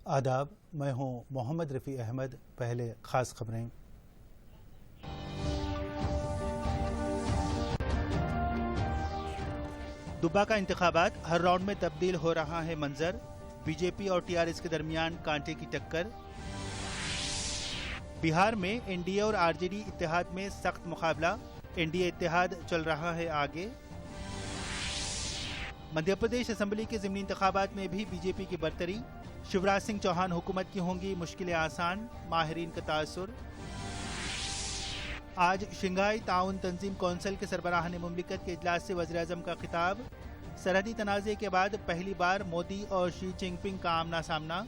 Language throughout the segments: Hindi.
आदाब, मैं हूं मोहम्मद रफ़ी अहमद। पहले ख़ास खबरें। दुब्बा का इंतखाबात हर राउंड में तब्दील हो रहा है मंजर। बीजेपी और टीआरएस के दरमियान कांटे की टक्कर। बिहार में एनडीए और आरजेडी इत्तेहाद में सख्त मुकाबला, एनडीए इत्तेहाद चल रहा है आगे। मध्य प्रदेश असेंबली के ज़िमनी इंतखाबात में भी बीजेपी की बरतरी, शिवराज सिंह चौहान हुकूमत की होंगी मुश्किलें आसान, माहिरीन का तासुर। आज शंघाई ताउन तंजीम कौंसिल के सरबराहान मुमलिकत के इजलास से वज़ीर-ए-आज़म का खिताब। सरहदी तनाज़े के बाद पहली बार मोदी और शी जिनपिंग का आमना सामना।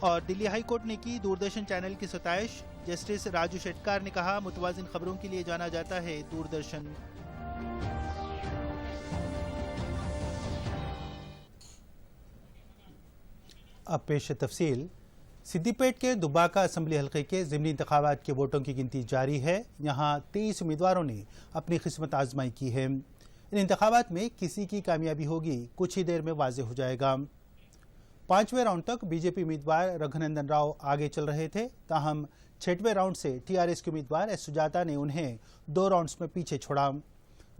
और दिल्ली हाई कोर्ट ने की दूरदर्शन चैनल की सताइश। जस्टिस राजू शेटकार ने कहा, मुतवाज़िन खबरों के लिए जाना जाता है दूरदर्शन। अब पेश तफसील। सिद्दीपेट के दुब्बाका असम्बली हल्के के ज़िमनी इंतखाबात के वोटों की गिनती जारी है। यहाँ 23 उम्मीदवारों ने अपनी किस्मत आजमाई की है। इन इंतखाबात में किसी की कामयाबी होगी कुछ ही देर में वाज़ेह हो जाएगा। 5वें राउंड तक बीजेपी उम्मीदवार रघुनंदन राव आगे चल रहे थे, ताहम 6वें राउंड से टीआरएस के उम्मीदवार एस सुजाता ने उन्हें 2 राउंड्स में पीछे छोड़ा,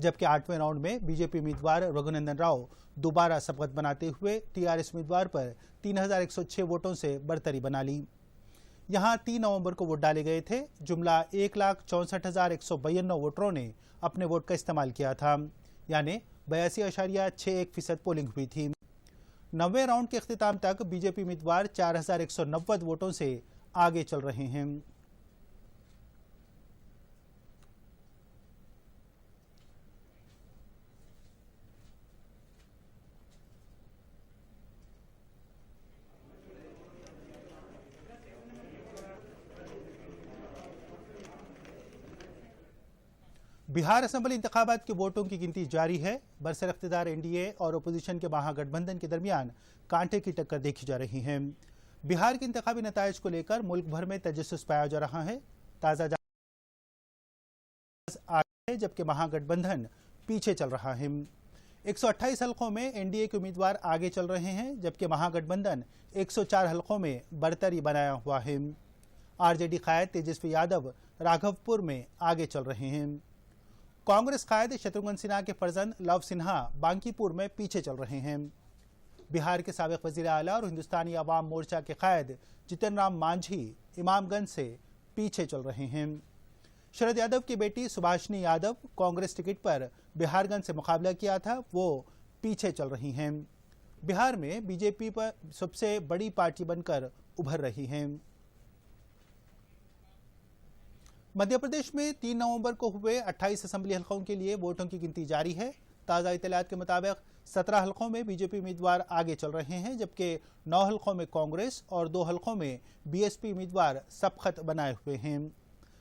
जबकि 8वें राउंड में बीजेपी उम्मीदवार रघुनंदन राव दोबारा सबकत बनाते हुए टीआरएस उम्मीदवार पर 3106 वोटों से बरतरी बना ली। यहां 3 नवंबर को वोट डाले गए थे। जुमला 1,64,192 वोटरों ने अपने वोट का इस्तेमाल किया था, यानी 82.61% पोलिंग हुई थी। 90वें राउंड के अख्तिताम तक बीजेपी उम्मीदवार 4,190 वोटों से आगे चल रहे हैं। बिहार असेंबली इंतखाबात के वोटों की गिनती जारी है। बरसर इख्तिदार एनडीए और अपोजिशन के महागठबंधन के दरमियान कांटे की टक्कर देखी जा रही है। बिहार के इंतखाबी नताइज को लेकर मुल्क भर में तजस्सुस पाया जा रहा है। ताज़ा आगे है, जबकि महागठबंधन पीछे चल रहा है। 128 हल्कों में एनडीए के उम्मीदवार आगे चल रहे हैं, जबकि महागठबंधन 104 हल्कों में बरतरी बनाया हुआ है। आरजेडी कायद तेजस्वी यादव राघवपुर में आगे चल रहे हैं। कांग्रेस कायद शत्रुघ्न सिन्हा के फर्जंद लव सिन्हा बांकीपुर में पीछे चल रहे हैं। बिहार के साबिक वजीर आला और हिंदुस्तानी अवाम मोर्चा के कायद जितन राम मांझी इमामगंज से पीछे चल रहे हैं। शरद यादव की बेटी सुभाषिनी यादव कांग्रेस टिकट पर बिहारगंज से मुकाबला किया था, वो पीछे चल रही हैं। बिहार में बीजेपी पर सबसे बड़ी पार्टी बनकर उभर रही है। मध्य प्रदेश में 3 नवंबर को हुए 28 असेंबली हल्कों के लिए वोटों की गिनती जारी है। ताज़ा इत्तलात के मुताबिक 17 हल्कों में बीजेपी उम्मीदवार आगे चल रहे हैं, जबकि 9 हल्कों में कांग्रेस और 2 हल्कों में बीएसपी उम्मीदवार सबकत बनाए हुए हैं।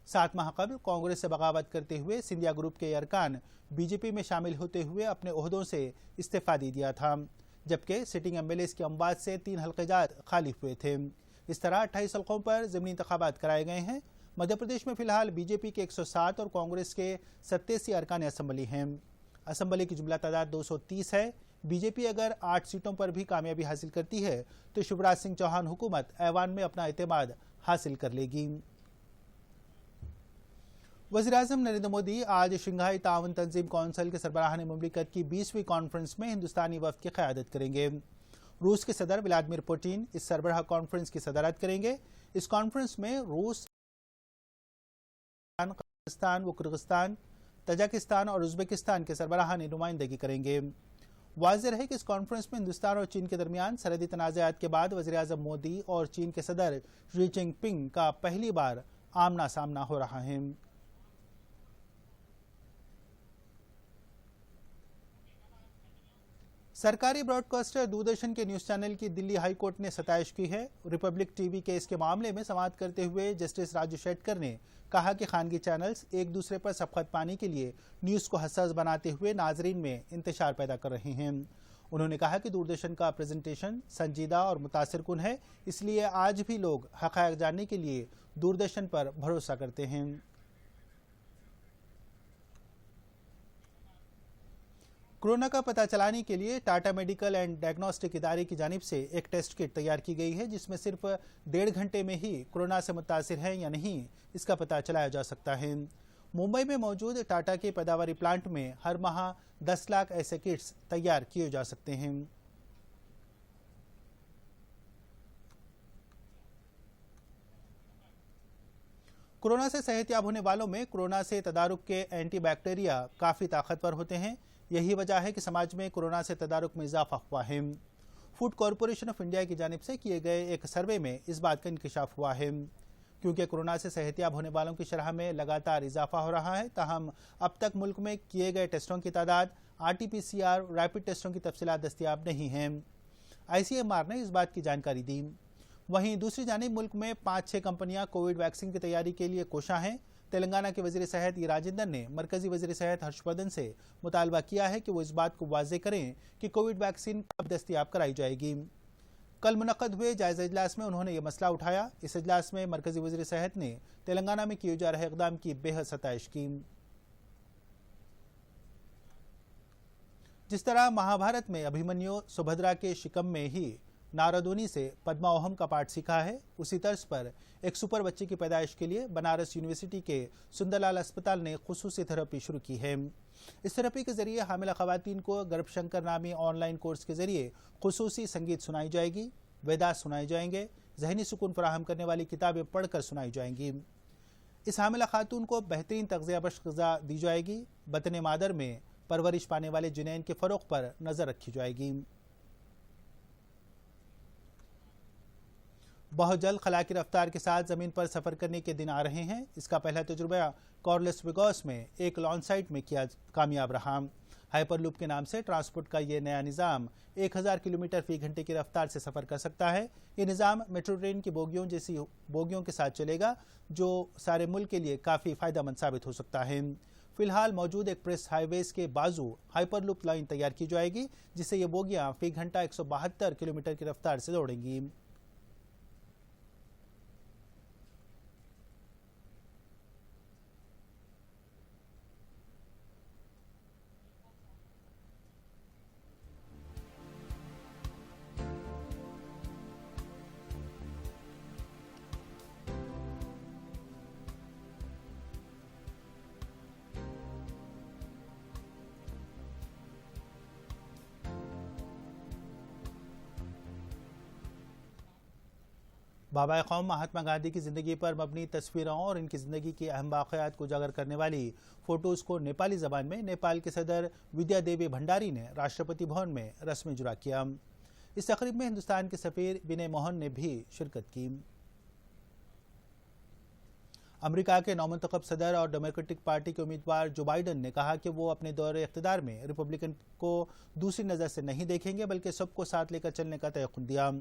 7 माह कबल कांग्रेस से बगावत करते हुए सिंधिया ग्रुप के अरकान बीजेपी में शामिल होते हुए अपने ओहदों से इस्तीफा दे दिया था, जबकि सिटिंग एमएलएस की अमवात से 3 हल्केजात खाली हुए थे। इस तरह 28 हल्कों पर ज़िमनी इंतखाबात कराए गए हैं। मध्य प्रदेश में फिलहाल बीजेपी के 107 और कांग्रेस के 87 अरकान असेंबली हैं। असेंबली की जुमला तादाद 230 है। बीजेपी अगर 8 सीटों पर भी कामयाबी हासिल करती है तो शिवराज सिंह चौहान हुकूमत ऐवान में अपना एतमाद हासिल कर लेगी। वज़ीर-ए-आज़म नरेंद्र मोदी आज शंघाई ताउन तंजीम कौंसिल के सरबराहान मुमलिकत की 20वीं कॉन्फ्रेंस में हिंदुस्तानी वफ़द की क़यादत करेंगे। रूस के सदर व्लादिमीर पुतिन इस सरबराह कॉन्फ्रेंस की सदारत करेंगे। इस कॉन्फ्रेंस में रूस, कजाकिस्तान व किर्गिस्तान, तजाकिस्तान और उज़्बेकिस्तान के सरबराह ने नुमाइंदगी करेंगे। वाज़ेह है कि इस कॉन्फ्रेंस में हिंदुस्तान और चीन के दरमियान सरहदी तनाज़ात के बाद वज़ीर-ए-आज़म मोदी और चीन के सदर शी जिनपिंग का पहली बार आमना सामना हो रहा है। सरकारी ब्रॉडकास्टर दूरदर्शन के न्यूज़ चैनल की दिल्ली हाई कोर्ट ने सताइश की है। रिपब्लिक टीवी केस के मामले में समाअत करते हुए जस्टिस राजू शेटकर ने कहा कि खानगी चैनल्स एक दूसरे पर सबकत पाने के लिए न्यूज़ को हसास बनाते हुए नाजरीन में इंतशार पैदा कर रहे हैं। उन्होंने कहा कि दूरदर्शन का प्रेजेंटेशन संजीदा और मुतासिरकुन है, इसलिए आज भी लोग हक़ाइक़ जानने के लिए दूरदर्शन पर भरोसा करते हैं। कोरोना का पता चलाने के लिए टाटा मेडिकल एंड डायग्नोस्टिक इदारे की जानिब से एक टेस्ट किट तैयार की गई है, जिसमें सिर्फ 1.5 घंटे में ही कोरोना से मुतासिर है या नहीं इसका पता चलाया जा सकता है। मुंबई में मौजूद टाटा के पैदावारी प्लांट में हर माह 10 लाख ऐसे किट्स तैयार किए जा सकते हैं। कोरोना से सेहतयाब होने वालों में कोरोना से तदारुक के एंटीबैक्टीरिया काफ़ी ताकतवर होते हैं। यही वजह है कि समाज में कोरोना से तदारुक में इजाफा हुआ है। फूड कॉरपोरेशन ऑफ इंडिया की जानिब से किए गए एक सर्वे में इस बात का इंकशाफ हुआ है। क्योंकि कोरोना से सेहतयाब होने वालों की शरह में लगातार इजाफा हो रहा है, ताहम अब तक मुल्क में किए गए टेस्टों की तादाद, RT-PCR रैपिड टेस्टों की तफसीलात दस्तियाब नहीं हैं। ICMR ने इस बात की जानकारी दी। वहीं दूसरी जानिब मुल्क में 5-6 कंपनियां कोविड वैक्सीन की तैयारी के लिए कोशां हैं। तेलंगाना के वजीर सेहत ई राजेंद्र ने मरकजी वजीर सेहत हर्षवर्धन से मुतालबा किया है कि वो इस बात को वाज़ेह करें कि कोविड वैक्सीन कब दस्तयाब कराई जाएगी। कल मुनक़द हुए जायज़ा इजलास में उन्होंने ये मसला उठाया। इस इजलास में मरकजी वजीर सेहत ने तेलंगाना में किए जा रहे इक़दाम की बेहद सताइश की। जिस तरह महाभारत में अभिमन्यु सुभद्रा के शिकम में ही नारदोनी से पद्मावहम का पाठ सीखा है, उसी तर्ज पर एक सुपर बच्चे की पैदाइश के लिए बनारस यूनिवर्सिटी के सुंदरलाल अस्पताल ने खुसूसी थेरेपी शुरू की है। इस थेरेपी के जरिए हामिला खवातीन को गर्भशंकर नामी ऑनलाइन कोर्स के जरिए खुसूसी संगीत सुनाई जाएगी, वेदास सुनाए जाएंगे, जहनी सुकून फराहम करने वाली किताबें पढ़कर सुनाई जाएंगी। इस हामिला खातून को बेहतरीन तग़ज़िया बख्श ग़िज़ा दी जाएगी। बतन मादर में परवरिश पाने वाले जुनैन के फ़रोग़ पर नज़र रखी जाएगी। बहुत जल्द खला की रफ्तार के साथ ज़मीन पर सफ़र करने के दिन आ रहे हैं। इसका पहला तजुर्बा कॉर्लिस विगोस में एक लॉन्च साइट में किया कामयाब रहा। हाइपरलूप के नाम से ट्रांसपोर्ट का ये नया निज़ाम 1000 किलोमीटर फी घंटे की रफ्तार से सफ़र कर सकता है। ये निज़ाम मेट्रो ट्रेन की बोगियों जैसी बोगियों के साथ चलेगा, जो सारे मुल्क के लिए काफ़ी फ़ायदेमंद साबित हो सकता है। फिलहाल मौजूद एक्सप्रेस हाईवेज के बाजू हाइपरलूप लाइन तैयार की जाएगी, जिससे ये बोगियाँ फी घंटा 172 किलोमीटर की रफ्तार से दौड़ेंगी। बाबा कौम महात्मा गांधी की ज़िंदगी पर मबनी तस्वीरों और इनकी ज़िंदगी की अहम वाक़यात को उजागर करने वाली फ़ोटोज़ को नेपाली ज़बान में नेपाल के सदर विद्या देवी भंडारी ने राष्ट्रपति भवन में रस्म इजरा किया। इस तकरीब में हिंदुस्तान के सफ़ीर विनय मोहन ने भी शिरकत की। अमेरिका के नौमुंतखब सदर और डेमोक्रेटिक पार्टी के उम्मीदवार जो बाइडन ने कहा कि वो अपने दौरे इख्तिदार में रिपब्लिकन को दूसरी नज़र से नहीं देखेंगे, बल्कि सबको साथ लेकर चलने का तयक़ुन दिया।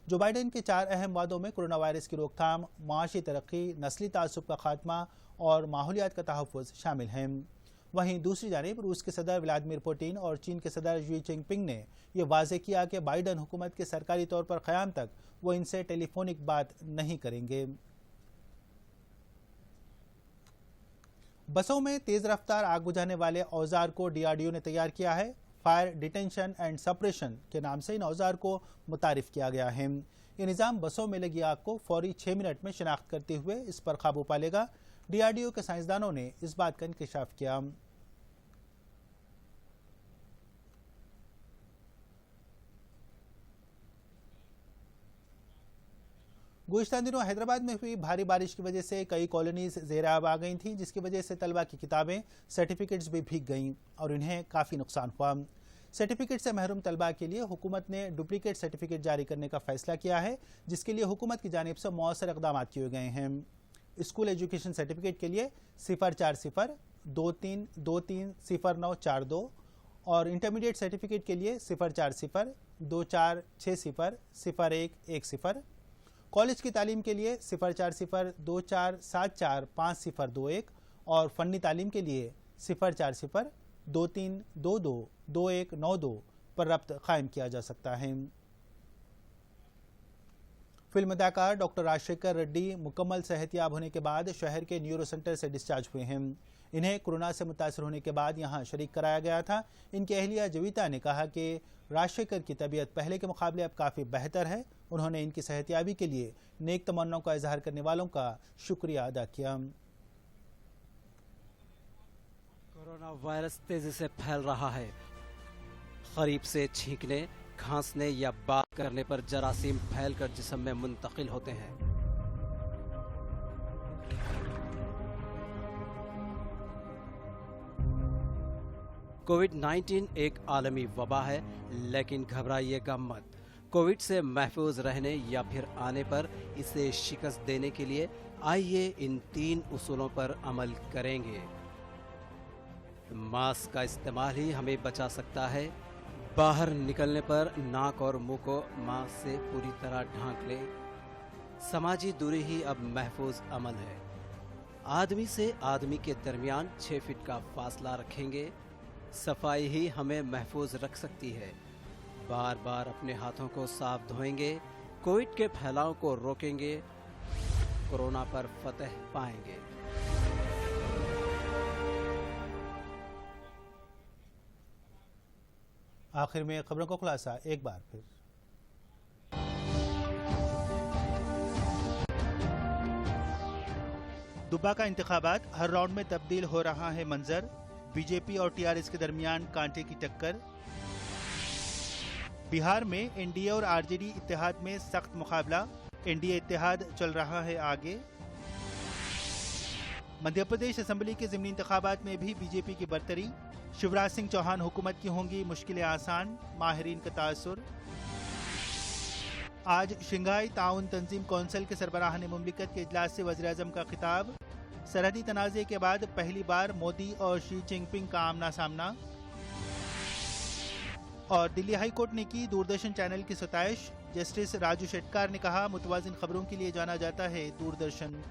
जो बाइडन के 4 अहम वादों में कोरोना वायरस की रोकथाम, माशी तरक्की, नस्ली तासुब का खात्मा और माहौलियात का तहफ़्फ़ुज़ शामिल हैं। वहीं दूसरी जानिब रूस के सदर व्लादिमीर पुतिन और चीन के सदर शी जिनपिंग ने यह वाज़ेह किया कि बाइडन हुकूमत के सरकारी तौर पर क़याम तक वो इनसे टेलीफोनिक बात नहीं करेंगे। बसों में तेज़ रफ्तार आग बुझाने वाले औजार को DRDO ने तैयार किया है। फायर डिटेंशन एंड सप्रेशन के नाम से इन औजार को मुतारिफ किया गया है। ये निज़ाम बसों में लगी आग को फौरी 6 मिनट में शनाख्त करते हुए इस पर काबू पा लेगा। DRDO के साइंसदानों ने इस बात का इंकशाफ किया। गुज़िश्ता दिनों हैदराबाद में हुई भारी बारिश की वजह से कई कॉलोनीज ज़ेर-आब आ गई थीं, जिसकी वजह से तलबा की किताबें, सर्टिफिकेट्स भी भीग गईं और इन्हें काफ़ी नुकसान हुआ। सर्टिफिकेट से महरूम तलबा के लिए हुकूमत ने डुप्लीकेट सर्टिफिकेट जारी करने का फैसला किया है, जिसके लिए हुकूमत की जानिब से मौसर इक़दाम किए गए हैं। स्कूल एजुकेशन सर्टिफिकेट के लिए 04023230942 और इंटरमीडिएट सर्टिफिकेट के लिए 04024600110। कॉलेज की तालीम के लिए 04024745021 और फ़न्नी तालीम के लिए 04023222192 पर रब्त कायम किया जा सकता है। फिल्म अदाकार डॉक्टर राजशेखर रेड्डी मुकम्मल सेहतयाब होने के बाद शहर के न्यूरो सेंटर से डिस्चार्ज हुए हैं। इन्हें कोरोना से मुतासर होने के बाद यहां शरीक कराया गया था। इनकी अहलिया जवीता ने कहा कि राजशेखर की तबीयत पहले के मुकाबले अब काफ़ी बेहतर है। उन्होंने इनकी सेहतयाबी के लिए नेक तमन्नाओं का इजहार करने वालों का शुक्रिया अदा किया। कोरोना वायरस तेजी से फैल रहा है। करीब से छींकने, खांसने या बात करने पर जरासीम फैलकर जिस्म में मुंतकिल होते हैं। कोविड-19 एक आलमी वबा है, लेकिन घबराइएगा मत। कोविड से महफूज रहने या फिर आने पर इसे शिकस्त देने के लिए आइए इन 3 उसूलों पर अमल करेंगे। मास्क का इस्तेमाल ही हमें बचा सकता है। बाहर निकलने पर नाक और मुंह को मास्क से पूरी तरह ढांक ले। समाजी दूरी ही अब महफूज अमल है। आदमी से आदमी के दरमियान 6 फीट का फासला रखेंगे। सफाई ही हमें महफूज रख सकती है। बार बार अपने हाथों को साफ धोएंगे। कोविड के फैलाव को रोकेंगे। कोरोना पर फतह पाएंगे। आखिर में खबरों का खुलासा एक बार फिर। दुब्बा का इंतखाबात, हर राउंड में तब्दील हो रहा है मंजर। बीजेपी और टीआरएस के दरमियान कांटे की टक्कर। बिहार में एनडीए और आरजेडी इत्तेहाद में सख्त मुकाबला। एनडीए इत्तेहाद चल रहा है आगे। मध्य प्रदेश असेंबली के ज़िमनी इंतखाबात में भी बीजेपी की बरतरी। शिवराज सिंह चौहान हुकूमत की होंगी मुश्किलें आसान, माहिरीन का तासुर। आज शंघाई ताउन तंजीम कौंसिल के सरबराहान मुमलिकत के इजलास से वज़ीर-ए-आज़म का खिताब। सरहदी तनाज़े के बाद पहली बार मोदी और शी जिनपिंग का आमना सामना। और दिल्ली हाई कोर्ट ने की दूरदर्शन चैनल की सताइश। जस्टिस राजू शेट्कार ने कहा, मुतवाज़िन खबरों के लिए जाना जाता है दूरदर्शन।